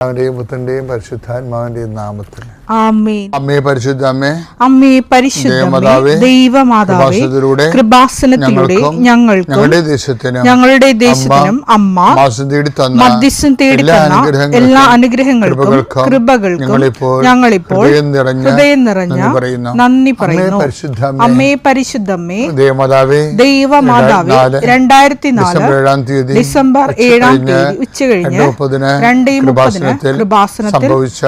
അവന്റെയും പുത്രന്റെയും പരിശുദ്ധാത്മാവിന്റെയും നാമത്തിൽ ആമേൻ. അമ്മേ പരിശുദ്ധ അമ്മേ, അമ്മേ പരിശുദ്ധമേ, ദൈവമാതാവേ, കൃപാസനത്തിലൂടെ ഞങ്ങൾക്കും ഞങ്ങളുടെ ദേശത്തിനും അമ്മ മധ്യസ്ഥം തേടി തന്ന എല്ലാ അനുഗ്രഹങ്ങൾക്കും കൃപകൾക്കും ഞങ്ങളിപ്പോൾ ഹൃദയം നിറഞ്ഞ നന്ദി പറയുന്നു. അമ്മേ പരിശുദ്ധമേ, ദൈവമാതാവേ, 2004 ഡിസംബർ 7 ഉച്ചകഴിഞ്ഞ് 2:30 കൃപാസനത്തിൽ സംഭവിച്ച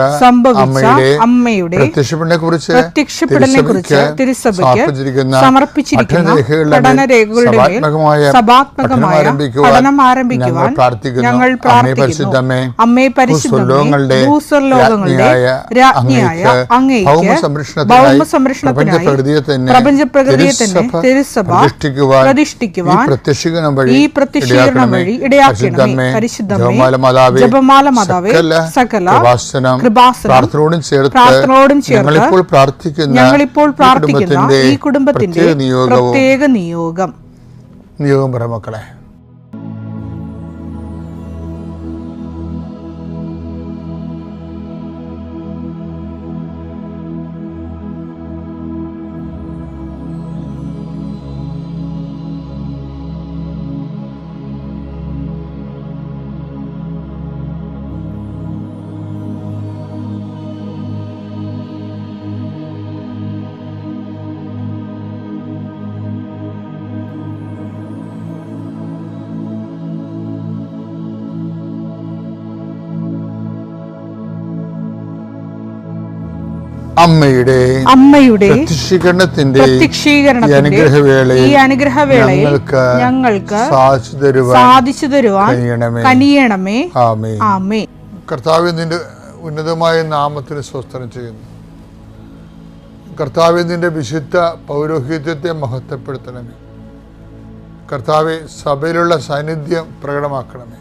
അമ്മയുടെ പ്രത്യക്ഷപ്പെടലിനെക്കുറിച്ച് തിരുസഭയ്ക്ക് സമർപ്പിച്ചിരിക്കുന്ന പഠനരേഖകളുടെ മേൽ സഭാത്മകമായ പഠനം ആരംഭിക്കുവാൻ ഞങ്ങൾ പ്രാർത്ഥിക്കുന്നു. അമ്മേ പരിശുദ്ധമേ, ഭൂസ്വർലോകങ്ങളുടെ രാജ്ഞിയായ അങ്ങേയ്ക്ക് ഭൗമസംരക്ഷണത്തിനായി പ്രപഞ്ചപ്രകൃതിയെ തന്നെ തിരുസഭ പ്രതിഷ്ഠിക്കുവാൻ ഈ പ്രത്യക്ഷീകരണം വഴി ഇടയാക്കണമേ. പരിശുദ്ധമേ, ജപമാല മാതാവേ, സകല കൃപാസനം പ്രാർത്ഥനയോടും ചേർത്ത് ഞങ്ങളിപ്പോൾ പ്രാർത്ഥിക്കുന്ന ഈ കുടുംബത്തിന്റെ പ്രത്യേക നിയോഗം മക്കളെ. അമ്മയുടെ പ്രത്യക്ഷീകരണത്തിന്റെ ഈ അനുഗ്രഹവേളയിൽ ഞങ്ങൾക്ക് സാധിച്ചു തരുവാൻ കനിയണമേ. ആമേൻ. കർത്താവേ, നിന്റെ ഉന്നതമായ നാമത്തിന് സ്തോത്രം ചെയ്യുന്നു. കർത്താവേ, നിന്റെ വിശുദ്ധ പൗരോഹിത്യത്തെ മഹത്വപ്പെടുത്തണമേ. കർത്താവേ, സഭയിലുള്ള സാന്നിധ്യം പ്രകടമാക്കണമേ.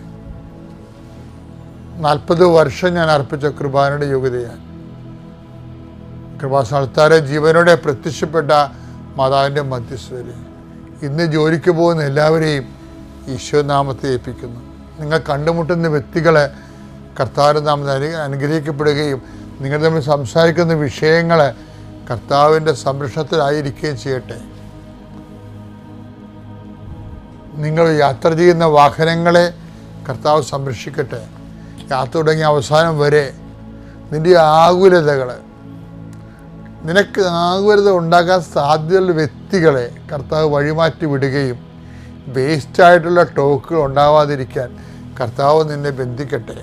40 വർഷം ഞാൻ അർപ്പിച്ച കൃപാനയുടെ യോഗ്യതയാൽ കൃപാസ്ഥാനത്താരെ ജീവനോടെ പ്രത്യക്ഷപ്പെട്ട മാതാവിൻ്റെ മധ്യസ്ഥര് ഇന്ന് ജോലിക്ക് പോകുന്ന എല്ലാവരെയും ഈശോനാമത്തെ ഏൽപ്പിക്കുന്നു. നിങ്ങൾ കണ്ടുമുട്ടുന്ന വ്യക്തികളെ കർത്താവിൻ്റെ നാമത്തിൽ അനുഗ്രഹിക്കപ്പെടുകയും നിങ്ങൾ തമ്മിൽ സംസാരിക്കുന്ന വിഷയങ്ങളെ കർത്താവിൻ്റെ സംരക്ഷണത്തിലായിരിക്കുകയും ചെയ്യട്ടെ. നിങ്ങൾ യാത്ര ചെയ്യുന്ന വാഹനങ്ങളെ കർത്താവ് സംരക്ഷിക്കട്ടെ. യാത്ര തുടങ്ങിയ അവസാനം വരെ നിൻ്റെ ആകുലതകൾ, നിനക്ക് ആകുലത ഉണ്ടാക്കാൻ സാധ്യതയുള്ള വ്യക്തികളെ കർത്താവ് വഴിമാറ്റി വിടുകയും വേസ്റ്റായിട്ടുള്ള ടോക്കുകൾ ഉണ്ടാവാതിരിക്കാൻ കർത്താവ് നിന്നെ ബന്ധിക്കട്ടെ.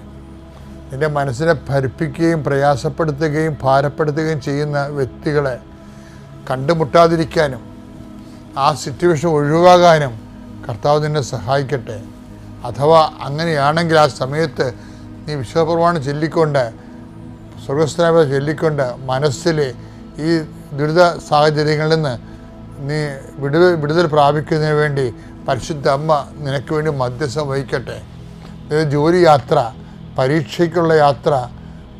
നിൻ്റെ മനസ്സിനെ ഭരിപ്പിക്കുകയും പ്രയാസപ്പെടുത്തുകയും ഭാരപ്പെടുത്തുകയും ചെയ്യുന്ന വ്യക്തികളെ കണ്ടുമുട്ടാതിരിക്കാനും ആ സിറ്റുവേഷൻ ഒഴിവാകാനും കർത്താവ് നിന്നെ സഹായിക്കട്ടെ. അഥവാ അങ്ങനെയാണെങ്കിൽ ആ സമയത്ത് നീ വിശ്വപ്രമാണം ചൊല്ലിക്കൊണ്ട്, സ്വർഗസ്ഥനായ ചൊല്ലിക്കൊണ്ട് മനസ്സിൽ ഈ ദുരിത സാഹചര്യങ്ങളിൽ നിന്ന് നീ വിടുതൽ പ്രാപിക്കുന്നതിന് വേണ്ടി പരിശുദ്ധ അമ്മ നിനക്ക് വേണ്ടി മധ്യസ്ഥം വഹിക്കട്ടെ. ജോലി യാത്ര, പരീക്ഷയ്ക്കുള്ള യാത്ര,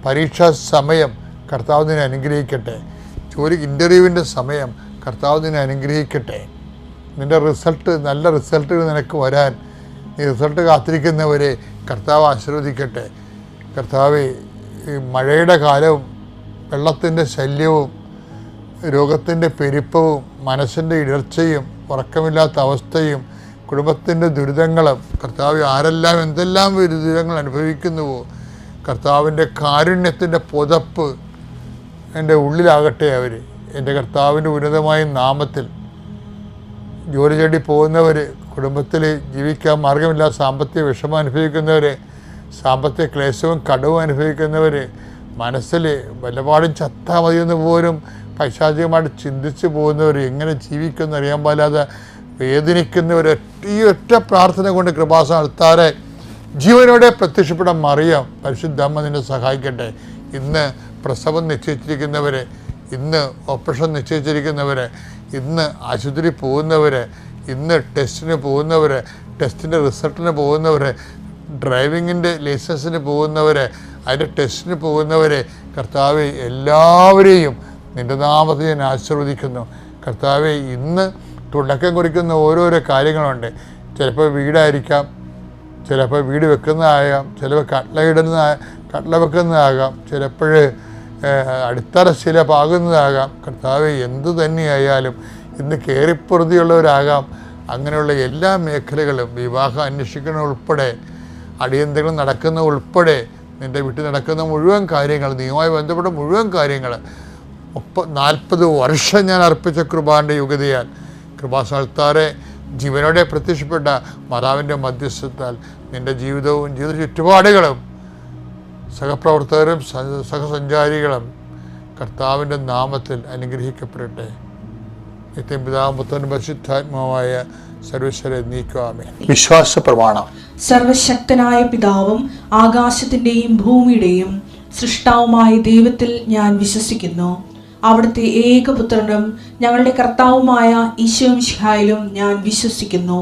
പരീക്ഷാ സമയം കർത്താവ് നിന്നെ അനുഗ്രഹിക്കട്ടെ. ജോലി ഇൻ്റർവ്യൂവിൻ്റെ സമയം കർത്താവ് നിന്നെ അനുഗ്രഹിക്കട്ടെ. നിൻ്റെ നല്ല റിസൾട്ടുകൾ നിനക്ക് വരാൻ ഈ റിസൾട്ട് കാത്തിരിക്കുന്നവരെ കർത്താവ് ആശീർവദിക്കട്ടെ. കർത്താവ് ഈ മഴയുടെ കാലവും വെള്ളത്തിൻ്റെ ശല്യവും രോഗത്തിൻ്റെ പെരുപ്പവും മനസ്സിൻ്റെ ഇടർച്ചയും ഉറക്കമില്ലാത്ത അവസ്ഥയും കുടുംബത്തിൻ്റെ ദുരിതങ്ങളും കർത്താവ് ആരെല്ലാം എന്തെല്ലാം ദുരിതങ്ങൾ അനുഭവിക്കുന്നുവോ കർത്താവിൻ്റെ കാരുണ്യത്തിൻ്റെ പുതപ്പ് എൻ്റെ ഉള്ളിലാകട്ടെ. അവർ എൻ്റെ കർത്താവിൻ്റെ ഉന്നതമായ നാമത്തിൽ ജോലി തേടി പോകുന്നവർ, കുടുംബത്തിൽ ജീവിക്കാൻ മാർഗമില്ലാത്ത സാമ്പത്തിക വിഷമം അനുഭവിക്കുന്നവർ, സാമ്പത്തിക ക്ലേശവും കടവും അനുഭവിക്കുന്നവർ, മനസ്സിൽ വല്ലപാടും ചത്താൽ മതിയെന്ന് പോലും പൈശാചികമായിട്ട് ചിന്തിച്ച് പോകുന്നവർ, എങ്ങനെ ജീവിക്കുമെന്ന് അറിയാൻ പാടില്ലാതെ വേദനിക്കുന്നവർ, ഈ ഒറ്റ പ്രാർത്ഥന കൊണ്ട് കൃപാസനം അൾത്താരെ ജീവനോടെ പ്രത്യക്ഷപ്പെടാൻ മറിയാം പരിശുദ്ധ അമ്മ നിന്നെ സഹായിക്കട്ടെ. ഇന്ന് പ്രസവം നിശ്ചയിച്ചിരിക്കുന്നവർ, ഇന്ന് ഓപ്പറേഷൻ നിശ്ചയിച്ചിരിക്കുന്നവർ, ഇന്ന് ആശുപത്രി പോകുന്നവർ, ഇന്ന് ടെസ്റ്റിന് പോകുന്നവർ, ടെസ്റ്റിൻ്റെ റിസൾട്ടിന് പോകുന്നവർ, ഡ്രൈവിങ്ങിൻ്റെ ലൈസൻസിന് പോകുന്നവർ, അതിൻ്റെ ടെസ്റ്റിന് പോകുന്നവർ, കർത്താവെ എല്ലാവരെയും നിൻ്റെ നാമത്തിൽ ഞാൻ ആശീർവദിക്കുന്നു. കർത്താവെ, ഇന്ന് തുടക്കം കുറിക്കുന്ന ഓരോരോ കാര്യങ്ങളുണ്ട്. ചിലപ്പോൾ വീടായിരിക്കാം, ചിലപ്പോൾ വീട് വെക്കുന്നതാകാം, ചിലപ്പോൾ കട്ട്ല വെക്കുന്നതാകാം, ചിലപ്പോൾ അടിത്തറ ശില പാകുന്നതാകാം. കർത്താവെ, എന്തു തന്നെയായാലും ഇന്ന് കയറിപ്പൊറുതിയുള്ളവരാകാം. അങ്ങനെയുള്ള എല്ലാ മേഖലകളും, വിവാഹം അന്വേഷിക്കുന്ന ഉൾപ്പെടെ, അടിയന്തരം നടക്കുന്ന ഉൾപ്പെടെ, നിൻ്റെ വീട്ടിൽ നടക്കുന്ന മുഴുവൻ കാര്യങ്ങൾ, നീയുമായി ബന്ധപ്പെട്ട മുഴുവൻ കാര്യങ്ങൾ 40 വർഷം ഞാൻ അർപ്പിച്ച കൃപാന്റെ യുഗതയാൽ കൃപാസ്ഥാനത്താറെ ജീവനോടെ പ്രത്യക്ഷപ്പെട്ട മാതാവിൻ്റെ മധ്യസ്ഥത്താൽ നിൻ്റെ ജീവിതവും ജീവിത ചുറ്റുപാടുകളും സഹപ്രവർത്തകരും സഹസഞ്ചാരികളും കർത്താവിൻ്റെ നാമത്തിൽ അനുഗ്രഹിക്കപ്പെടട്ടെ. നിത്യം പിതാവും പുത്രനും പരിശുദ്ധാത്മാവായ സർവ്വേശ്വരനെ നീക്കുവാമേ. വിശ്വാസ പ്രമാണം. സർവശക്തനായ പിതാവും ആകാശത്തിന്റെയും ഭൂമിയുടെയും സൃഷ്ടാവുമായ ദൈവത്തിൽ ഞാൻ വിശ്വസിക്കുന്നു. അവിടുത്തെ ഏകപുത്രനും ഞങ്ങളുടെ കർത്താവുമായ ഈശോമിശിഹായിലും ഞാൻ വിശ്വസിക്കുന്നു.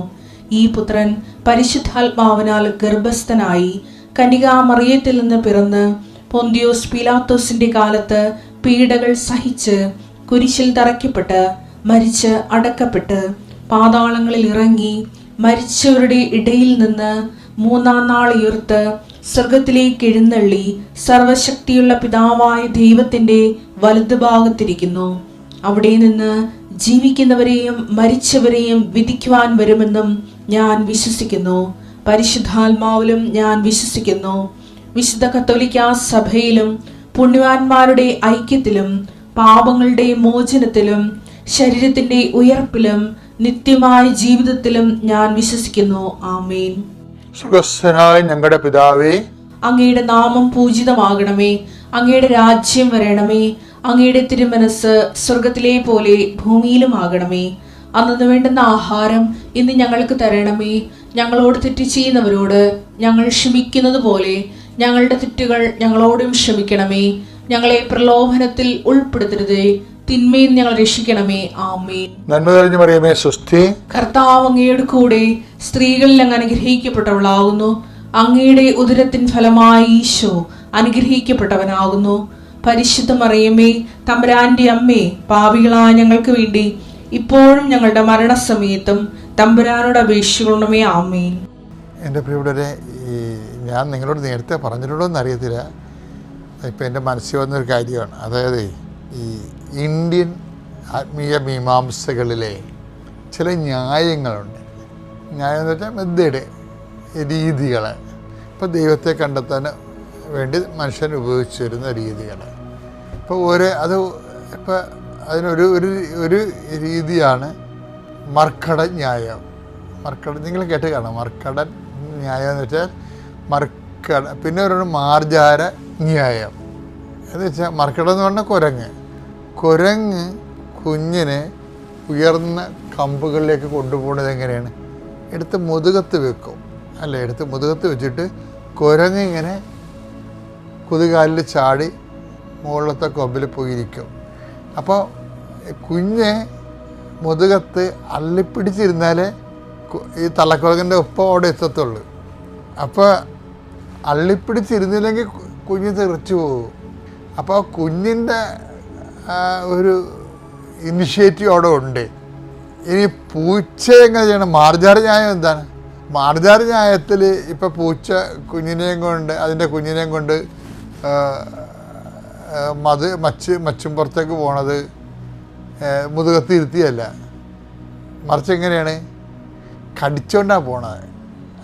ഈ പുത്രൻ പരിശുദ്ധാത്മാവിനാൽ ഗർഭസ്ഥനായി കന്യകാമറിയത്തിൽ നിന്ന് പിറന്ന് പൊന്തിയോസ് പീലാത്തോസിന്റെ കാലത്ത് പീഡകൾ സഹിച്ച് കുരിശിൽ തറയ്ക്കപ്പെട്ട് മരിച്ച് അടക്കപ്പെട്ട് പാതാളങ്ങളിൽ ഇറങ്ങി മരിച്ചവരുടെ ഇടയിൽ നിന്ന് 3-ാം നാൾ ഉയർത്ത് സ്വർഗത്തിലേക്ക് എഴുന്നള്ളി സർവശക്തിയുള്ള പിതാവായ ദൈവത്തിന്റെ വലതുഭാഗത്തിരിക്കുന്നു. അവിടെ നിന്ന് ജീവിക്കുന്നവരെയും മരിച്ചവരെയും വിധിക്കുവാൻ വരുമെന്നും ഞാൻ വിശ്വസിക്കുന്നു. പരിശുദ്ധാത്മാവിലും ഞാൻ വിശ്വസിക്കുന്നു. വിശുദ്ധ കത്തോലിക്കാ സഭയിലും പുണ്യവാന്മാരുടെ ഐക്യത്തിലും പാപങ്ങളുടെ മോചനത്തിലും ശരീരത്തിന്റെ ഉയർപ്പിലും നിത്യമായ ജീവിതത്തിലും ഞാൻ വിശ്വസിക്കുന്നു. ആമേൻ. സുഖസ്ഥനായ ഞങ്ങളുടെ പിതാവേ, അങ്ങയുടെ നാമം പൂജിതമാകണമേ. അങ്ങയുടെ രാജ്യം വരണമേ. അങ്ങയുടെ തിരുമനസ് സ്വർഗത്തിലെ പോലെ ഭൂമിയിലും ആകണമേ. അന്നു വേണ്ടുന്ന ആഹാരം ഇന്ന് ഞങ്ങൾക്ക് തരണമേ. ഞങ്ങളോട് തെറ്റ് ചെയ്യുന്നവരോട് ഞങ്ങൾ ക്ഷമിക്കുന്നത് പോലെ ഞങ്ങളുടെ തെറ്റുകൾ ഞങ്ങളോടും ക്ഷമിക്കണമേ. ഞങ്ങളെ പ്രലോഭനത്തിൽ ഉൾപ്പെടുത്തരുതേ, തിന്മയിൽ ഞങ്ങൾ രക്ഷിക്കണമേ. ആമേൻ. നന്മ നിറഞ്ഞ മറിയമേ, സ്വസ്തി. കർത്താവ് അങ്ങയുടെ കൂടെ സ്ത്രീകളിൽ അങ്ങ് അനുഗ്രഹിക്കപ്പെട്ടവളാകുന്നു. അങ്ങയുടെ ഉദരത്തിൻ ഫലമായി ഈശോ അനുഗ്രഹിക്കപ്പെട്ടവനാകുന്നു. പരിശുദ്ധ മറിയമേ, തമ്പുരാന്റെ അമ്മേ, പാപികളായ ഞങ്ങൾക്ക് വേണ്ടി ഇപ്പോഴും ഞങ്ങളുടെ മരണസമയത്തും തമ്പുരാനോട് അപേക്ഷിക്കണമേ. ആമേൻ. എൻ്റെ പ്രിയപ്പെട്ടവരെ, ഞാൻ നിങ്ങളോട് നേരത്തെ പറഞ്ഞിട്ടുണ്ടോ എന്നറിയത്തില്ല, ഇപ്പം എൻ്റെ മനസ്സിൽ വന്നൊരു കാര്യമാണ്. അതായത് ഈ ഇന്ത്യൻ ആത്മീയ മീമാംസകളിലെ ചില ന്യായങ്ങളുണ്ട്. ന്യായം എന്ന് വെച്ചാൽ മെത്തേഡ്, രീതികൾ. ഇപ്പോൾ ദൈവത്തെ കണ്ടെത്താൻ വേണ്ടി മനുഷ്യൻ ഉപയോഗിച്ചു വരുന്ന രീതികൾ. ഇപ്പോൾ ഇപ്പോൾ അതിനൊരു രീതിയാണ് മർക്കട ന്യായം. നിങ്ങൾ കേട്ട് കാണാം. മർക്കടൻ ന്യായം എന്ന് വെച്ചാൽ പിന്നെ ഒരു മാർജാര ന്യായം എന്ന് വെച്ചാൽ മർക്കടം എന്ന് പറഞ്ഞാൽ കുരങ്ങ് കുഞ്ഞിനെ ഉയർന്ന കമ്പുകളിലേക്ക് കൊണ്ടുപോകുന്നത് എങ്ങനെയാണ്? എടുത്ത് മുതുകത്ത് വെക്കും, അല്ലേ? എടുത്ത് മുതുകത്ത് വെച്ചിട്ട് കുരങ്ങ് ഇങ്ങനെ കുതുകാലിൽ ചാടി മുകളിലത്തെ കൊമ്പിൽ പോയിരിക്കും. അപ്പോൾ കുഞ്ഞ് മുതുകത്ത് അള്ളിപ്പിടിച്ചിരുന്നാലേ ഈ തള്ളക്കുരങ്ങൻ്റെ ഒപ്പം അവിടെ എത്തത്തുള്ളൂ. അപ്പോൾ അള്ളിപ്പിടിച്ചിരുന്നില്ലെങ്കിൽ കുഞ്ഞ് തെറിച്ചു പോകും. അപ്പോൾ കുഞ്ഞിൻ്റെ ഒരു ഇനിഷ്യേറ്റീവ് അവിടെ ഉണ്ട്. ഇനി പൂച്ച എങ്ങനെ ചെയ്യണം? മാർജാര ന്യായം എന്താണ്? മാർജാര ന്യായത്തിൽ ഇപ്പോൾ പൂച്ച അതിൻ്റെ കുഞ്ഞിനെയും കൊണ്ട് മച്ചും പുറത്തേക്ക് പോണത് മുതുകത്ത് ഇരുത്തിയല്ല, മറിച്ച് എങ്ങനെയാണ്? കടിച്ചോണ്ടാണ് പോണത്.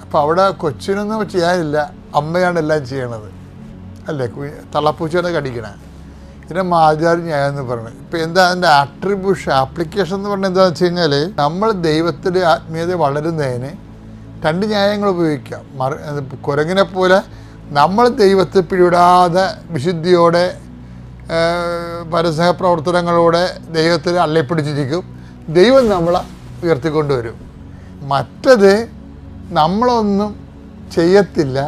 അപ്പോൾ അവിടെ കൊച്ചിനൊന്നും ചെയ്യാനില്ല, അമ്മയാണ് എല്ലാം ചെയ്യണത്, അല്ലേ? തള്ളപ്പൂച്ചയാണ് കടിക്കണേ. ഇതിനെ മാർജാര ന്യായം എന്ന് പറയുന്നത്. ഇപ്പോൾ എന്താ അതിൻ്റെ ആപ്ലിക്കേഷൻ എന്ന് പറഞ്ഞാൽ എന്താണെന്ന് വെച്ച് കഴിഞ്ഞാൽ, നമ്മൾ ദൈവത്തിൻ്റെ ആത്മീയത വളരുന്നതിന് 2 ന്യായങ്ങൾ ഉപയോഗിക്കാം. കുരങ്ങിനെ പോലെ നമ്മൾ ദൈവത്തെ പിടിവിടാതെ വിശുദ്ധിയോടെ പരസ്യ പ്രവർത്തനങ്ങളോടെ ദൈവത്തിൽ അള്ളിപ്പിടിച്ചിരിക്കും. ദൈവം നമ്മളെ ഉയർത്തിക്കൊണ്ടുവരും. മറ്റത് നമ്മളൊന്നും ചെയ്യത്തില്ല,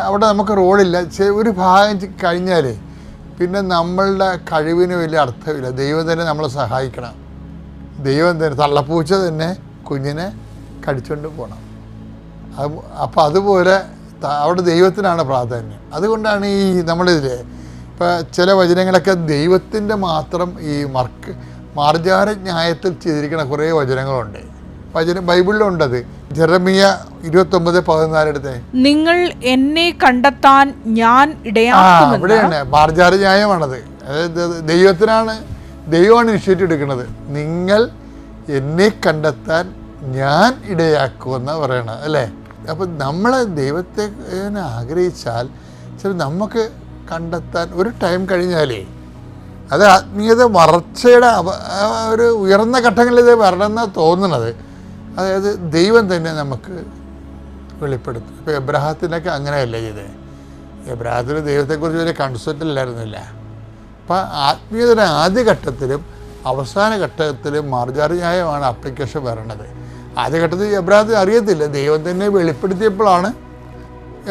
അവിടെ നമുക്ക് റോളില്ല. ഒരു ഭാഗം കഴിഞ്ഞാൽ പിന്നെ നമ്മളുടെ കഴിവിന് വലിയ അർത്ഥമില്ല. ദൈവം തന്നെ നമ്മളെ സഹായിക്കണം. ദൈവം തന്നെ, തള്ളപ്പൂച്ച തന്നെ കുഞ്ഞിനെ കടിച്ചുകൊണ്ട് പോകണം. അപ്പോൾ അതുപോലെ അവിടെ ദൈവത്തിനാണ് പ്രാധാന്യം. അതുകൊണ്ടാണ് ഈ നമ്മളിതിൽ ഇപ്പോൾ ചില വചനങ്ങളൊക്കെ ദൈവത്തിൻ്റെ മാത്രം ഈ മാർജാര ന്യായത്തിൽ ചെയ്തിരിക്കുന്ന കുറേ വചനങ്ങളുണ്ട്. വചനം ബൈബിളിലുണ്ടത്. ജെറമിയ 29:14 എടുത്തേ. നിങ്ങൾ എന്നെ കണ്ടെത്താൻ ഞാൻ ഇടയാക്കുമെന്ന്. അവിടെയാണ് മാർജാര ന്യായമാണത്. അതായത് ദൈവമാണ് ഇനിഷ്യേറ്റീവ് എടുക്കുന്നത്. നിങ്ങൾ എന്നെ കണ്ടെത്താൻ ഞാൻ ഇടയാക്കുമെന്ന് പറയണത് അല്ലേ. അപ്പം നമ്മൾ ദൈവത്തെ ആഗ്രഹിച്ചാൽ ചില നമുക്ക് കണ്ടെത്താൻ ഒരു ടൈം കഴിഞ്ഞാലേ അത് ആത്മീയത വളർച്ചയുടെ ഒരു ഉയർന്ന ഘട്ടങ്ങളിൽ വരണമെന്നാണ് തോന്നുന്നത്. അതായത് ദൈവം തന്നെ നമുക്ക് വെളിപ്പെടുത്തും. ഇപ്പോൾ എബ്രഹാത്തിനൊക്കെ അങ്ങനെയല്ല ചെയ്തത്. എബ്രഹാത്തിന് ദൈവത്തെക്കുറിച്ച് വലിയ കൺസെപ്റ്റ് ഇല്ലായിരുന്നില്ല. അപ്പം ആത്മീയതയുടെ ആദ്യഘട്ടത്തിലും അവസാന ഘട്ടത്തിലും മാർജാര ന്യായമാണ് ആപ്ലിക്കേഷൻ വരണത്. ആദ്യഘട്ടത്തിൽ എബ്രഹാത്തിന് അറിയത്തില്ല. ദൈവം തന്നെ വെളിപ്പെടുത്തിയപ്പോഴാണ്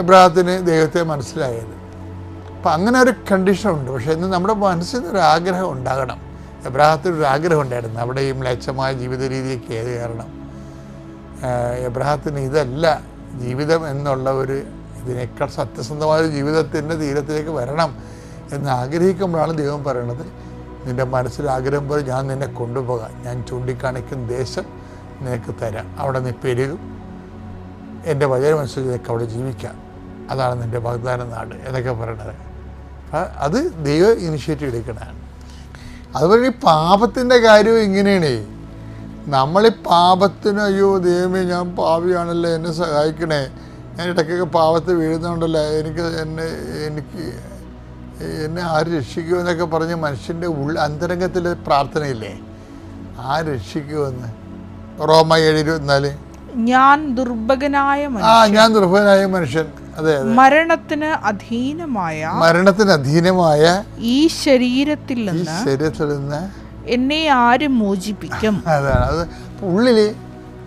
എബ്രഹാത്തിന് ദൈവത്തെ മനസ്സിലായത്. അപ്പം അങ്ങനെ ഒരു കണ്ടീഷനുണ്ട്. പക്ഷേ ഇന്ന് നമ്മുടെ മനസ്സിനൊരു ആഗ്രഹം ഉണ്ടാകണം. എബ്രഹാത്തിനൊരു ആഗ്രഹം ഉണ്ടായിരുന്നു അവിടെ ഈ മ്ലേച്ഛമായ ജീവിത രീതിയൊക്കെ ഏത് കാരണം. എബ്രഹാത്തിന് ഇതല്ല ജീവിതം എന്നുള്ള ഇതിനേക്കാൾ സത്യസന്ധമായ ഒരു ജീവിതത്തിൻ്റെ തീരത്തിലേക്ക് വരണം എന്ന് ആഗ്രഹിക്കുമ്പോഴാണ് ദൈവം പറയണത്, നിൻ്റെ മനസ്സിൽ ആഗ്രഹം പോലെ ഞാൻ നിന്നെ കൊണ്ടുപോകാം, ഞാൻ ചൂണ്ടിക്കാണിക്കുന്ന ദേശം നിനക്ക് തരാം, അവിടെ നീ പെരുകും, എൻ്റെ വചനമനുസരിച്ച് നിനക്ക് അവിടെ ജീവിക്കാം, അതാണ് നിൻ്റെ വാഗ്ദാന നാട് എന്നൊക്കെ പറയണത്. അത് ദൈവം ഇനിഷ്യേറ്റീവ് എടുക്കണതാണ്. അതുപോലെ ഈ പാപത്തിൻ്റെ കാര്യവും ഇങ്ങനെയാണ്. നമ്മളീ പാപത്തിന് അയ്യോ ദൈവമേ ഞാൻ പാപിയാണല്ലോ എന്നെ സഹായിക്കണേ, ഞാൻ ഇടയ്ക്കൊക്കെ പാപത്തിൽ വീഴുന്നുണ്ടല്ലോ, എന്നെ ആര് രക്ഷിക്കുമെന്നൊക്കെ പറഞ്ഞ് മനുഷ്യൻ്റെ അന്തരംഗത്തിൽ പ്രാർത്ഥനയില്ലേ, ആര് രക്ഷിക്കുമെന്ന്. റോമ 7:24 ഞാൻ ദുർഭകനായ മനുഷ്യൻ, അതെ, മരണത്തിന് അധീനമായ ഈ ശരീരത്തിൽ നിന്ന് എന്നെ ആര് മോചിപ്പിക്കും. അതാണ് അത്. ഉള്ളിൽ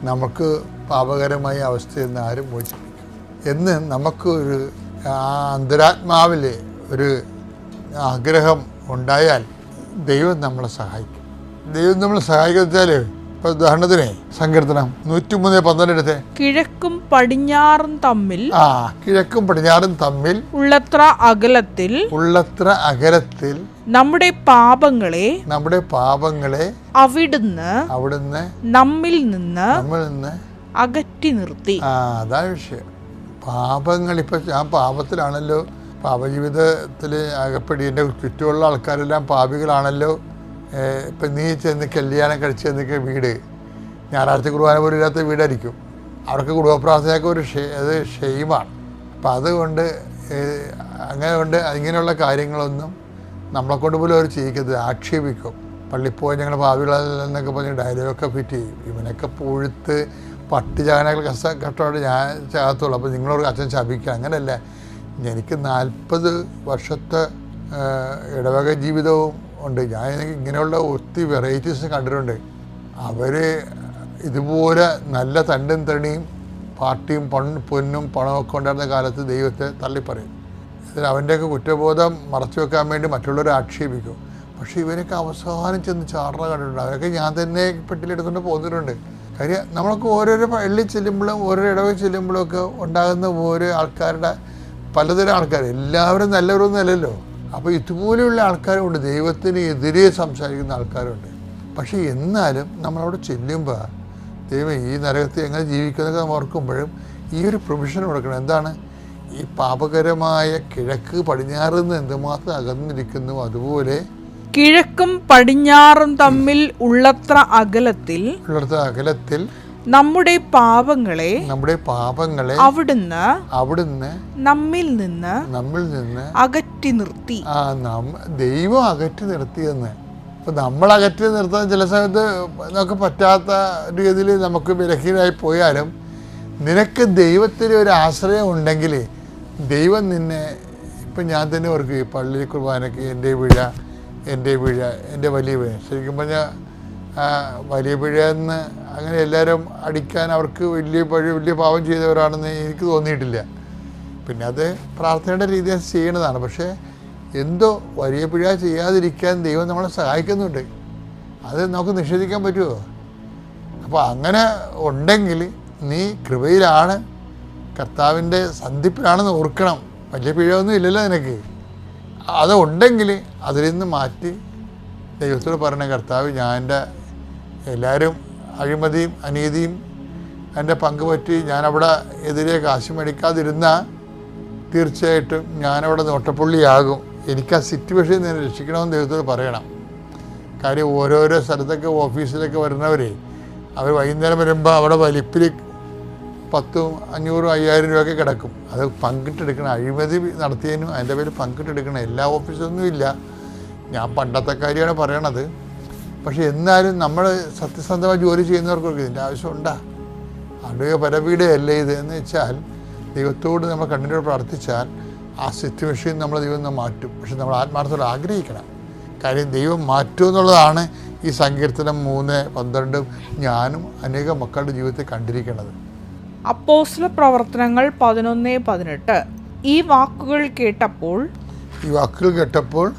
നമുക്ക് പാപകരമായ അവസ്ഥയിൽ നിന്ന് ആരും മോചിപ്പിക്കും എന്ന് നമുക്കൊരു അന്തരാത്മാവിൽ ഒരു ആഗ്രഹം ഉണ്ടായാൽ ദൈവം നമ്മളെ സഹായിക്കും. ദൈവം നമ്മളെ സഹായിക്കുക വെച്ചാൽ ഇപ്പോൾ ഉദാഹരണത്തിന് സങ്കീർത്തനം 103:12 എടുത്തേ. കിഴക്കും പടിഞ്ഞാറും തമ്മിൽ ഉള്ളത്ര അകലത്തിൽ നമ്മുടെ പാപങ്ങളെ അവിടുന്ന് നമ്മിൽ നിന്ന് അകറ്റി നിർത്തി. അതാണ് വിഷയം. പാപങ്ങൾ ഇപ്പം ഞാൻ പാപത്തിലാണല്ലോ, പാപജീവിതത്തിൽ അകപ്പെടി, എൻ്റെ ചുറ്റുമുള്ള ആൾക്കാരെല്ലാം പാപികളാണല്ലോ. ഇപ്പം നീ ചെന്ന് കല്യാണം കഴിച്ച് ചെന്നൊക്കെ വീട് ഞായറാഴ്ച കുർബാന പോലും ഇല്ലാത്ത വീടായിരിക്കും. അവർക്ക് കുടുംബപ്രാർത്ഥനയൊക്കെ അത് ഷെയിമാണ്. അപ്പം അതുകൊണ്ട് ഇങ്ങനെയുള്ള കാര്യങ്ങളൊന്നും നമ്മളെക്കൊണ്ട് പോലും അവർ ചെയ്യിക്കരുത്, ആക്ഷേപിക്കും. പള്ളിപ്പോയി ഞങ്ങൾ പാപികളെന്നൊക്കെ പറഞ്ഞ് ഡയലോഗൊക്കെ ഫിറ്റ് ചെയ്യും. ഇവനൊക്കെ പുഴുത്ത് പട്ടി ചാകനകൾ കഷ്ടമായിട്ട് ഞാൻ ചാകത്തുള്ളൂ, അപ്പോൾ നിങ്ങളോട് അച്ഛൻ ശപിക്കുക. അങ്ങനെയല്ല. എനിക്ക് 40 വർഷത്തെ ഇടവക ജീവിതവും ഉണ്ട്. ഞാൻ ഇങ്ങനെയുള്ള ഒത്തിരി വെറൈറ്റീസ് കണ്ടിട്ടുണ്ട്. അവർ ഇതുപോലെ നല്ല തണ്ടും തണിയും പാർട്ടിയും പൊന്നും പണമൊക്കെ ഉണ്ടായിരുന്ന കാലത്ത് ദൈവത്തെ തള്ളിപ്പറയും. ഇതിൽ അവൻ്റെയൊക്കെ കുറ്റബോധം മറച്ചു വെക്കാൻ വേണ്ടി മറ്റുള്ളവരെ ആക്ഷേപിക്കും. പക്ഷേ ഇവരൊക്കെ അവസാനം ചെന്ന് ചാടുന്ന കണ്ടിട്ടുണ്ട്. അവരൊക്കെ ഞാൻ തന്നെ പെട്ടിലെടുത്തുകൊണ്ട് പോന്നിട്ടുണ്ട്. കാര്യം നമ്മളൊക്കെ ഓരോരോ പള്ളി ചെല്ലുമ്പോഴും ഓരോ ഇടവക ചെല്ലുമ്പോഴും ഒക്കെ ഉണ്ടാകുന്ന ഓരോ ആൾക്കാരുടെ പലതരം ആൾക്കാർ, എല്ലാവരും നല്ലവരൊന്നും അല്ലല്ലോ. അപ്പോൾ ഇതുപോലെയുള്ള ആൾക്കാരുണ്ട്, ദൈവത്തിന് എതിരെ സംസാരിക്കുന്ന ആൾക്കാരുണ്ട്. പക്ഷേ എന്നാലും നമ്മളവിടെ ചെല്ലുമ്പോൾ ദൈവം ഈ നരകത്തിൽ എങ്ങനെ ജീവിക്കുന്നതൊക്കെ നമ്മൾ ഓർക്കുമ്പോഴും ഈ ഒരു പ്രൊവിഷൻ കൊടുക്കണം. എന്താണ്? ഈ പാപകരമായ കിഴക്ക് പടിഞ്ഞാറിൽ നിന്ന് എന്തുമാത്രം അകന്നിരിക്കുന്നു, അതുപോലെ കിഴക്കും പടിഞ്ഞാറും തമ്മിൽ ഉള്ളത്ര അകലത്തിൽ നമ്മുടെ പാപങ്ങളെ അവിടുന്ന് നമ്മിൽ നിന്ന് അകറ്റി നിർത്തി. ദൈവം അകറ്റി നിർത്തിയെന്ന്. ഇപ്പം നമ്മൾ അകറ്റി നിർത്താൻ ചില സമയത്ത് നമുക്ക് പറ്റാത്ത രീതിയിൽ നമുക്ക് ബലഹീനമായി പോയാലും നിനക്ക് ദൈവത്തിന് ഒരു ആശ്രയം ഉണ്ടെങ്കിൽ ദൈവം നിന്നെ, ഇപ്പം ഞാൻ തന്നെ ഓർക്കും ഈ പള്ളി കുർബാനയ്ക്ക് എൻ്റെ പിഴ എൻ്റെ വലിയ പിഴ, ശരിക്കും പറഞ്ഞാൽ വലിയ പിഴയെന്ന് അങ്ങനെ എല്ലാവരും അടിക്കാൻ അവർക്ക് വലിയ പാപം ചെയ്തവരാണെന്ന് എനിക്ക് തോന്നിയിട്ടില്ല. പിന്നെ അത് പ്രാർത്ഥനയുടെ രീതിയിൽ ചെയ്യണതാണ്. പക്ഷേ എന്തോ വലിയ പിഴ ചെയ്യാതിരിക്കാൻ ദൈവം നമ്മളെ സഹായിക്കുന്നുണ്ട്. അത് നമുക്ക് നിഷേധിക്കാൻ പറ്റുമോ? അപ്പോൾ അങ്ങനെ ഉണ്ടെങ്കിൽ നീ കൃപയിലാണ്, കർത്താവിൻ്റെ സന്ധിപ്പിലാണെന്ന് ഓർക്കണം. വലിയ പിഴയൊന്നും ഇല്ലല്ലോ നിനക്ക്. അത് ഉണ്ടെങ്കിൽ അതിൽ നിന്ന് മാറ്റി ദൈവത്തോട് പറഞ്ഞ കർത്താവ്, ഞാൻ എല്ലാവരും അഴിമതിയും അനീതിയും എൻ്റെ പങ്ക് പറ്റി ഞാനവിടെ എതിരെ കാശ് മേടിക്കാതിരുന്ന തീർച്ചയായിട്ടും ഞാനവിടെ നോട്ടപ്പുള്ളിയാകും. എനിക്ക് ആ സിറ്റുവേഷൻ ഞാൻ രക്ഷിക്കണമെന്ന് ദൈവത്തോട് പറയണം. കാര്യം ഓരോരോ സ്ഥലത്തൊക്കെ ഓഫീസിലൊക്കെ വരുന്നവരെ അവർ വൈകുന്നേരം വരുമ്പോൾ അവിടെ വലിപ്പിൽ 10,000, 500, 5,000 രൂപയൊക്കെ കിടക്കും. അത് പങ്കിട്ടെടുക്കണം. അഴിമതി നടത്തിയതിനും അതിൻ്റെ പേര് പങ്കിട്ടെടുക്കണം. എല്ലാ ഓഫീസൊന്നും ഇല്ല, ഞാൻ പണ്ടത്തെ കാര്യമാണ് പറയണത്. പക്ഷെ എന്നാലും നമ്മൾ സത്യസന്ധമായി ജോലി ചെയ്യുന്നവർക്കൊക്കെ ഇതിൻ്റെ ആവശ്യമുണ്ടാ? അടുക പരപീഡയല്ലേ ഇത് എന്ന് വെച്ചാൽ ദൈവത്തോട് നമ്മൾ കണ്ണീരോട് പ്രാർത്ഥിച്ചാൽ ആ സിറ്റുവേഷൻ നമ്മൾ ദൈവം മാറ്റും. പക്ഷെ നമ്മൾ ആത്മാർത്ഥത്തോടെ ആഗ്രഹിക്കണം. കാര്യം ദൈവം മാറ്റും എന്നുള്ളതാണ് ഈ സങ്കീർത്തനം 3:12 ഞാനും അനേകം മക്കളുടെ ജീവിതത്തിൽ കണ്ടിരിക്കുന്നത്. അപ്പോസ്തല പ്രവർത്തനങ്ങൾ 11:18 ഈ വാക്കുകൾ കേട്ടപ്പോൾ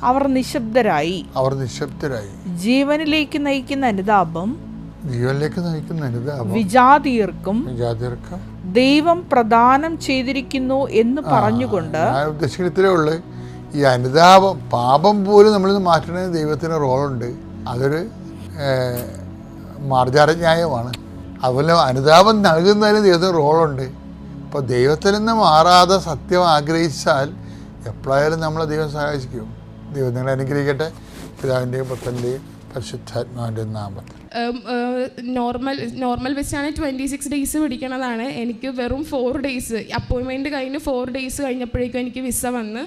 അവർ നിശബ്ദരായി. ജീവനിലേക്ക് നയിക്കുന്ന അനുതാപം വിജാതീയർക്കും ദൈവം പ്രദാനം ചെയ്തിരിക്കുന്നു എന്ന് പറഞ്ഞുകൊണ്ട് ഉദ്ദേശിക്കത്തേ ഉള്ളു. ഈ അനുതാപം, പാപം പോലും നമ്മളിത് മാറ്റണ ദൈവത്തിന് റോളുണ്ട്. അതൊരു മാർജാരന്യായമാണ്. അതുപോലെ അനുതാപം നൽകുന്നതിന് ദൈവത്തിന് റോളുണ്ട്. അപ്പോൾ ദൈവത്തിൽ നിന്ന് മാറാതെ സത്യം ആഗ്രഹിച്ചാൽ എപ്പോഴായാലും നമ്മളെ ദൈവം സഹായിക്കും. ദൈവം നിങ്ങളെ അനുഗ്രഹിക്കട്ടെ. പിതാവിൻ്റെയും പുത്രൻ്റെയും പരിശുദ്ധാത്മാവിൻ്റെ നാമത്തിൽ. നോർമൽ വെച്ചാണ് 26 ഡേയ്സ് പിടിക്കണതാണ്. എനിക്ക് വെറും 4 ഡേയ്സ് അപ്പോയിൻമെൻറ്റ് കഴിഞ്ഞ് 4 ഡേയ്സ് കഴിഞ്ഞപ്പോഴേക്കും എനിക്ക് വിസ വന്ന്.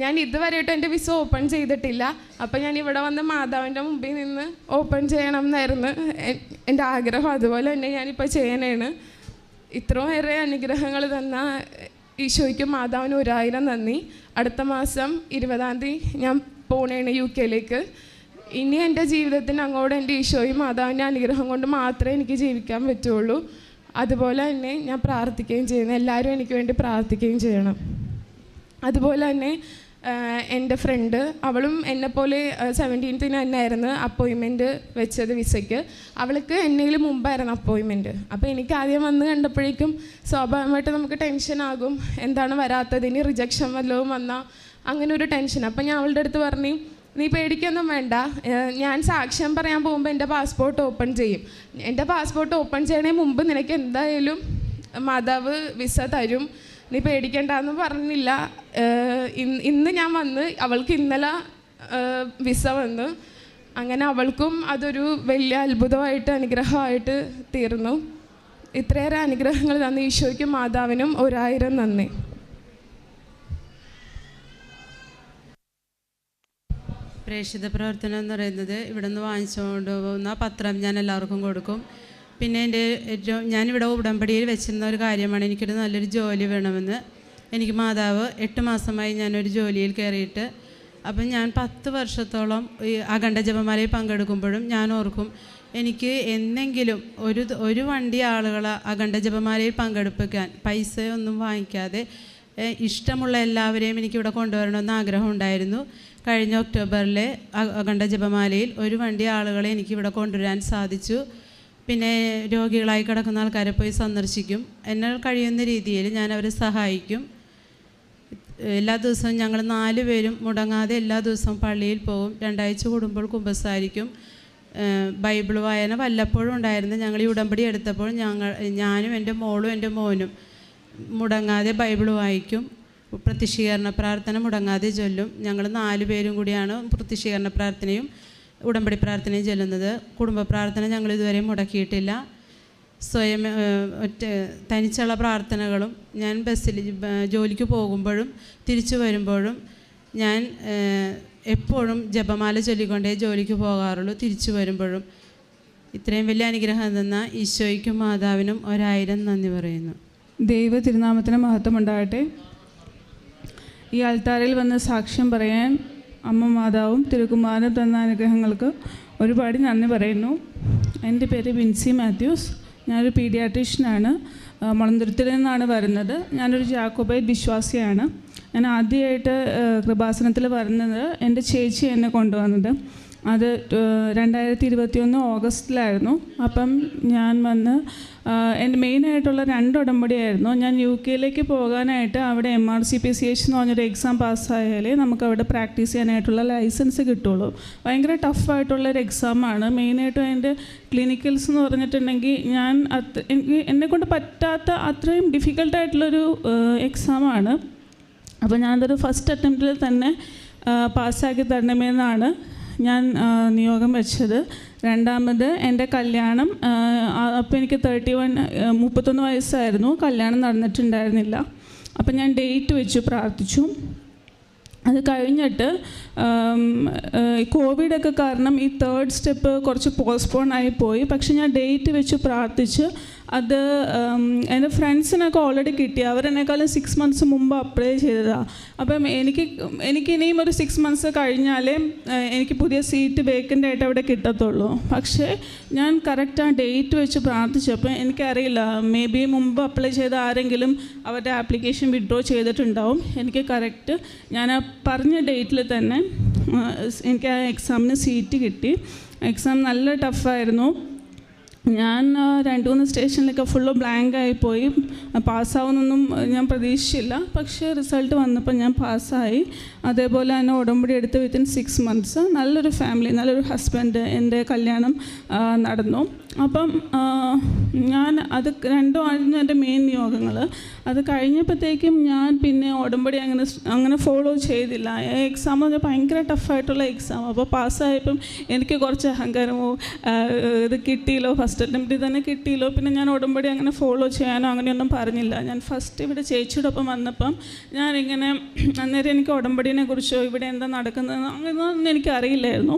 ഞാൻ ഇതുവരെയായിട്ടും എൻ്റെ വിസ ഓപ്പൺ ചെയ്തിട്ടില്ല. അപ്പോൾ ഞാൻ ഇവിടെ വന്ന് മാതാവിൻ്റെ മുമ്പിൽ നിന്ന് ഓപ്പൺ ചെയ്യണം എന്നായിരുന്നു എൻ്റെ ആഗ്രഹം. അതുപോലെ തന്നെ ഞാനിപ്പോൾ ചെയ്യാനാണ്. ഇത്രയും ഏറെ അനുഗ്രഹങ്ങൾ തന്ന ഈശോയ്ക്കും മാതാവിന് 1000 നന്ദി. അടുത്ത മാസം 20-ാം തീയതി ഞാൻ പോണേണ് UK-യിലേക്ക്. ഇനി എൻ്റെ ജീവിതത്തിന് അങ്ങോട്ട് എൻ്റെ ഈശോയും മാതാവിൻ്റെ അനുഗ്രഹം കൊണ്ട് മാത്രമേ എനിക്ക് ജീവിക്കാൻ പറ്റുള്ളൂ. അതുപോലെ തന്നെ ഞാൻ പ്രാർത്ഥിക്കുകയും ചെയ്യുന്നു. എല്ലാവരും എനിക്ക് വേണ്ടി പ്രാർത്ഥിക്കുകയും ചെയ്യണം. അതുപോലെ തന്നെ എൻ്റെ ഫ്രണ്ട്, അവളും എന്നെപ്പോലെ 17th തന്നെയായിരുന്നു അപ്പോയിൻമെൻറ്റ് വെച്ചത് വിസയ്ക്ക്. അവൾക്ക് എന്നേലും മുമ്പായിരുന്നു അപ്പോയിൻമെൻറ്റ്. അപ്പോൾ എനിക്ക് ആദ്യം വന്ന് കണ്ടപ്പോഴേക്കും സ്വാഭാവികമായിട്ട് നമുക്ക് ടെൻഷനാകും, എന്താണ് വരാത്തത്, ഇനി റിജക്ഷൻ വല്ലതും വന്നാൽ അങ്ങനെ ഒരു ടെൻഷൻ. അപ്പം ഞാൻ അവളുടെ അടുത്ത് പറഞ്ഞു, നീ പേടിക്കൊന്നും വേണ്ട, ഞാൻ സാക്ഷ്യം പറയാൻ പോകുമ്പോൾ എൻ്റെ പാസ്പോർട്ട് ഓപ്പൺ ചെയ്യും. എൻ്റെ പാസ്പോർട്ട് ഓപ്പൺ ചെയ്യണതിന് മുമ്പ് നിനക്ക് എന്തായാലും മാതാവ് വിസ തരും, നീ പേടിക്കണ്ടെന്ന് പറഞ്ഞില്ല. ഇന്ന് ഞാൻ വന്ന് അവൾക്ക് ഇന്നലെ വിസ വന്ന്. അങ്ങനെ അവൾക്കും അതൊരു വലിയ അത്ഭുതമായിട്ട് അനുഗ്രഹമായിട്ട് തീർന്നു. ഇത്രയേറെ അനുഗ്രഹങ്ങൾ തന്ന ഈശോയ്ക്കും മാതാവിനും 1000 നന്ദി. പ്രേക്ഷിത പ്രവർത്തനം എന്ന് പറയുന്നത് ഇവിടെ നിന്ന് വാങ്ങിച്ചുകൊണ്ട് പോകുന്ന പത്രം ഞാൻ എല്ലാവർക്കും കൊടുക്കും. പിന്നെ എൻ്റെ ഞാനിവിടെ ഉടമ്പടിയിൽ വെച്ചിരുന്ന ഒരു കാര്യമാണ്, എനിക്കൊരു നല്ലൊരു ജോലി വേണമെന്ന്. എനിക്ക് മാതാവ് 8 മാസമായി ഞാനൊരു ജോലിയിൽ കയറിയിട്ട്. അപ്പം ഞാൻ 10 വർഷത്തോളം ഈ അഖണ്ഡ ജപമാലയിൽ പങ്കെടുക്കുമ്പോഴും ഞാൻ ഓർക്കും, എനിക്ക് എന്നെങ്കിലും ഒരു വണ്ടി ആളുകളെ അഖണ്ഡ ജപമാലയിൽ പങ്കെടുപ്പിക്കാൻ പൈസയൊന്നും വാങ്ങിക്കാതെ ഇഷ്ടമുള്ള എല്ലാവരെയും എനിക്കിവിടെ കൊണ്ടുവരണമെന്ന് ആഗ്രഹം ഉണ്ടായിരുന്നു. കഴിഞ്ഞ ഒക്ടോബറിലെ അഖണ്ഡ ജപമാലയിൽ ഒരു വണ്ടി ആളുകളെ എനിക്കിവിടെ കൊണ്ടുവരാൻ സാധിച്ചു. പിന്നെ രോഗികളായി കിടക്കുന്ന ആൾക്കാരെ പോയി സന്ദർശിക്കും. എന്നാൽ കഴിയുന്ന രീതിയിൽ ഞാൻ അവരെ സഹായിക്കും. എല്ലാ ദിവസവും ഞങ്ങൾ 4 പേരും മുടങ്ങാതെ എല്ലാ ദിവസവും പള്ളിയിൽ പോകും. 2 ആഴ്ച കൂടുമ്പോൾ കുമ്പസാരിക്കും. ബൈബിൾ വായന വല്ലപ്പോഴും ഉണ്ടായിരുന്നു. ഞങ്ങൾ ഈ ഉടമ്പടി എടുത്തപ്പോൾ ഞാനും എൻ്റെ മോളും എൻ്റെ മോനും മുടങ്ങാതെ ബൈബിൾ വായിക്കും. പ്രത്യക്ഷീകരണ പ്രാർത്ഥന മുടങ്ങാതെ ചൊല്ലും. ഞങ്ങൾ 4 പേരും കൂടിയാണ് പ്രത്യക്ഷീകരണ പ്രാർത്ഥനയും ഉടമ്പടി പ്രാർത്ഥനയും ചൊല്ലുന്നത്. കുടുംബ പ്രാർത്ഥന ഞങ്ങൾ ഇതുവരെ മുടക്കിയിട്ടില്ല. സ്വയം തനിച്ചുള്ള പ്രാർത്ഥനകളും ഞാൻ ബസ്സിൽ ജോലിക്ക് പോകുമ്പോഴും തിരിച്ചു വരുമ്പോഴും ഞാൻ എപ്പോഴും ജപമാല ചൊല്ലിക്കൊണ്ടേ ജോലിക്ക് പോകാറുള്ളൂ. തിരിച്ചു വരുമ്പോഴും ഇത്രയും വലിയ അനുഗ്രഹം തന്ന ഈശോയ്ക്കും മാതാവിനും 1000 നന്ദി പറയുന്നു. ദൈവ തിരുനാമത്തിന് മഹത്വം ഉണ്ടാകട്ടെ. ഈ അൾത്താരയിൽ വന്ന് സാക്ഷ്യം പറയാൻ അമ്മ മാതാവും തിരുക്കുമാരനും തന്ന അനുഗ്രഹങ്ങൾക്ക് ഒരുപാട് നന്ദി പറയുന്നു. എൻ്റെ പേര് വിൻസി മാത്യൂസ്. ഞാനൊരു പീഡിയാട്രീഷ്യനാണ്. മുളന്തുരുത്തിൽ നിന്നാണ് വരുന്നത്. ഞാനൊരു ജാക്കോബൈറ്റ് വിശ്വാസിയാണ്. ഞാൻ ആദ്യമായിട്ട് കൃപാസനത്തിൽ വരുന്നത് എൻ്റെ ചേച്ചി എന്നെ കൊണ്ടുവന്നത്. അത് 2021 ഓഗസ്റ്റിലായിരുന്നു. അപ്പം ഞാൻ വന്ന് എൻ്റെ മെയിനായിട്ടുള്ള 2 ഉടമ്പടിയായിരുന്നു. ഞാൻ UK പോകാനായിട്ട് അവിടെ MRCPCH എന്ന് പറഞ്ഞൊരു എക്സാം പാസ്സായാലേ നമുക്കവിടെ പ്രാക്ടീസ് ചെയ്യാനായിട്ടുള്ള ലൈസൻസ് കിട്ടുള്ളൂ. ഭയങ്കര ടഫായിട്ടുള്ളൊരു എക്സാമാണ്. മെയിനായിട്ടും അതിൻ്റെ ക്ലിനിക്കൽസ് എന്ന് പറഞ്ഞിട്ടുണ്ടെങ്കിൽ എനിക്ക് എന്നെക്കൊണ്ട് പറ്റാത്ത അത്രയും ഡിഫിക്കൽട്ടായിട്ടുള്ളൊരു എക്സാമാണ്. അപ്പോൾ ഞാനതൊരു ഫസ്റ്റ് അറ്റംപ്റ്റിൽ തന്നെ പാസ്സാക്കി തരണമെന്നാണ് ഞാൻ നിയോഗം വെച്ചത്. രണ്ടാമത് എൻ്റെ കല്യാണം, അപ്പോൾ എനിക്ക് 31 വയസ്സായിരുന്നു, കല്യാണം നടന്നിട്ടുണ്ടായിരുന്നില്ല. അപ്പം ഞാൻ ഡേറ്റ് വെച്ചു പ്രാർത്ഥിച്ചു. അത് കഴിഞ്ഞിട്ട് കോവിഡൊക്കെ കാരണം ഈ 3rd സ്റ്റെപ്പ് കുറച്ച് പോസ്റ്റ്പോൺ ആയിപ്പോയി. പക്ഷെ ഞാൻ ഡേറ്റ് വെച്ച് പ്രാർത്ഥിച്ച് അത് എൻ്റെ ഫ്രണ്ട്സിനൊക്കെ ഓൾറെഡി കിട്ടി. അവരെന്നേക്കാളും 6 months മുമ്പ് അപ്ലൈ ചെയ്തതാണ്. അപ്പം എനിക്ക് ഇനിയും ഒരു 6 months കഴിഞ്ഞാലേ എനിക്ക് പുതിയ സീറ്റ് വേക്കൻ്റ് ആയിട്ട് അവിടെ കിട്ടത്തുള്ളൂ. പക്ഷേ ഞാൻ കറക്റ്റ് ആ ഡേറ്റ് വെച്ച് പ്രാർത്ഥിച്ചപ്പോൾ എനിക്കറിയില്ല, മേ ബി മുമ്പ് അപ്ലൈ ചെയ്ത ആരെങ്കിലും അവരുടെ ആപ്ലിക്കേഷൻ വിഡ്രോ ചെയ്തിട്ടുണ്ടാവും. എനിക്ക് കറക്റ്റ് ഞാൻ ആ പറഞ്ഞ ഡേറ്റിൽ തന്നെ എനിക്ക് ആ എക്സാമിന് സീറ്റ് കിട്ടി. എക്സാം നല്ല ടഫായിരുന്നു. ഞാൻ 2-3 സ്റ്റേഷനിലൊക്കെ ഫുള്ള് ബ്ലാങ്ക് ആയിപ്പോയി. പാസ്സാവുന്നൊന്നും ഞാൻ പ്രതീക്ഷിച്ചില്ല. പക്ഷേ റിസൾട്ട് വന്നപ്പോൾ ഞാൻ പാസ്സായി. അതേപോലെ തന്നെ ഉടമ്പടി എടുത്ത് വിത്തിൻ 6 months നല്ലൊരു ഫാമിലി, നല്ലൊരു ഹസ്ബൻഡ്, എൻ്റെ കല്യാണം നടന്നു. അപ്പം ഞാൻ അത് 2 ആയിരുന്നു എൻ്റെ മെയിൻ നിയോഗങ്ങൾ. അത് കഴിഞ്ഞപ്പോഴത്തേക്കും ഞാൻ പിന്നെ ഉടമ്പടി അങ്ങനെ ഫോളോ ചെയ്തില്ല. എക്സാം എന്ന് ഭയങ്കര ടഫായിട്ടുള്ള എക്സാം. അപ്പോൾ പാസ്സായപ്പം എനിക്ക് കുറച്ച് അഹങ്കാരമോ ഇത് കിട്ടിയില്ലോ, ഫസ്റ്റ് അറ്റംപ്റ്റിൽ തന്നെ കിട്ടിയില്ലോ, പിന്നെ ഞാൻ ഉടമ്പടി അങ്ങനെ ഫോളോ ചെയ്യാനോ അങ്ങനെയൊന്നും പറഞ്ഞില്ല. ഞാൻ ഫസ്റ്റ് ഇവിടെ ചേച്ചിയുടെ ഒപ്പം വന്നപ്പം ഞാനിങ്ങനെ അന്നേരം എനിക്ക് ഉടമ്പടിനെ കുറിച്ചോ ഇവിടെ എന്താ നടക്കുന്നത് അങ്ങനെയൊന്നും എനിക്കറിയില്ലായിരുന്നു.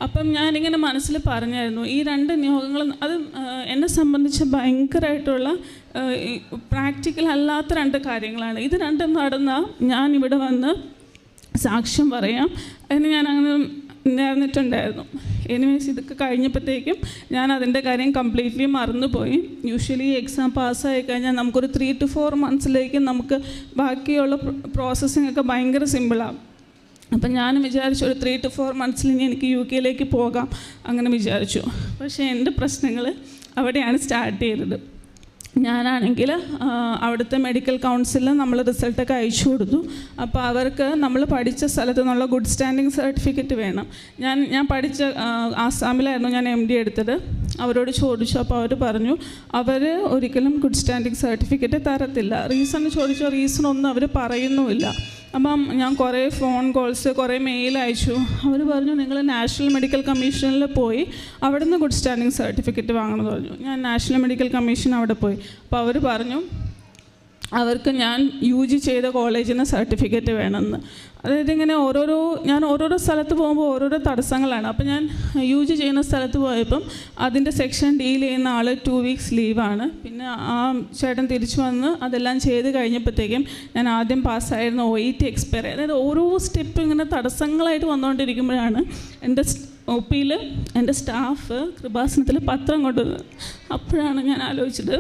അപ്പം ഞാനിങ്ങനെ മനസ്സിൽ പറഞ്ഞായിരുന്നു ഈ 2 നിയോഗങ്ങൾ അത് എന്നെ സംബന്ധിച്ച് ഭയങ്കരമായിട്ടുള്ള പ്രാക്ടിക്കൽ അല്ലാത്ത 2 കാര്യങ്ങളാണ്. ഇത് 2 നടന്നാൽ ഞാൻ ഇവിടെ വന്ന് സാക്ഷ്യം പറയാം എന്ന് ഞാൻ അങ്ങനെ നേർന്നിട്ടുണ്ടായിരുന്നു. എനിവേസ് ഇതൊക്കെ കഴിഞ്ഞപ്പോഴത്തേക്കും ഞാൻ അതിൻ്റെ കാര്യം കംപ്ലീറ്റ്ലി മറന്നുപോയി. യൂഷ്വലി എക്സാം പാസ്സായി കഴിഞ്ഞാൽ നമുക്കൊരു 3 to 4 months നമുക്ക് ബാക്കിയുള്ള പ്രോസസ്സിംഗ് ഒക്കെ ഭയങ്കര സിമ്പിളാണ്. അപ്പം ഞാൻ വിചാരിച്ചു ഒരു 3 to 4 months ഇനി എനിക്ക് UK പോകാം അങ്ങനെ വിചാരിച്ചു. പക്ഷേ എൻ്റെ പ്രശ്നങ്ങൾ അവിടെയാണ് സ്റ്റാർട്ട് ചെയ്തത്. ഞാനാണെങ്കിൽ അവിടുത്തെ മെഡിക്കൽ കൗൺസിലിൽ നമ്മൾ റിസൾട്ടൊക്കെ അയച്ചു കൊടുത്തു. അപ്പോൾ അവർക്ക് നമ്മൾ പഠിച്ച സ്ഥലത്ത് നിന്നുള്ള ഗുഡ് സ്റ്റാൻഡിങ് സർട്ടിഫിക്കറ്റ് വേണം. ഞാൻ പഠിച്ച ആസാമിലായിരുന്നു ഞാൻ MD എടുത്തത്. അവരോട് ചോദിച്ചു. അപ്പോൾ അവർ പറഞ്ഞു അവർ ഒരിക്കലും ഗുഡ് സ്റ്റാൻഡിങ് സർട്ടിഫിക്കറ്റ് തരത്തില്ല. റീസൺ ചോദിച്ചോ, റീസണൊന്നും അവർ പറയുന്നുമില്ല. അപ്പം ഞാൻ കുറേ ഫോൺ കോൾസ്, കുറേ മെയിൽ അയച്ചു. അവർ പറഞ്ഞു നിങ്ങൾ നാഷണൽ മെഡിക്കൽ കമ്മീഷനിൽ പോയി അവിടെ നിന്ന് ഗുഡ് സ്റ്റാൻഡിങ് സർട്ടിഫിക്കറ്റ് വാങ്ങണമെന്ന് പറഞ്ഞു. ഞാൻ നാഷണൽ മെഡിക്കൽ കമ്മീഷൻ അവിടെ പോയി. അപ്പോൾ അവർ പറഞ്ഞു അവർക്ക് ഞാൻ UG ചെയ്ത കോളേജിന് സർട്ടിഫിക്കറ്റ് വേണമെന്ന്. അതായത് ഇങ്ങനെ ഞാൻ ഓരോരോ സ്ഥലത്ത് പോകുമ്പോൾ ഓരോരോ തടസ്സങ്ങളാണ്. അപ്പോൾ ഞാൻ UG ചെയ്യുന്ന സ്ഥലത്ത് പോയപ്പം അതിൻ്റെ സെക്ഷൻ ഡീൽ ചെയ്യുന്ന ആൾ 2 weeks ലീവാണ്. പിന്നെ ആ ചേട്ടൻ തിരിച്ചു വന്ന് അതെല്ലാം ചെയ്ത് കഴിഞ്ഞപ്പോഴത്തേക്കും ഞാൻ ആദ്യം പാസ്സായിരുന്ന OET എക്സ്പയർ. അതായത് ഓരോ സ്റ്റെപ്പ് ഇങ്ങനെ തടസ്സങ്ങളായിട്ട് വന്നുകൊണ്ടിരിക്കുമ്പോഴാണ് എൻ്റെ OPയിൽ എൻ്റെ സ്റ്റാഫ് കൃപാസനത്തിൽ പത്രം കൊണ്ടുവന്നത്. അപ്പോഴാണ് ഞാൻ ആലോചിച്ചത്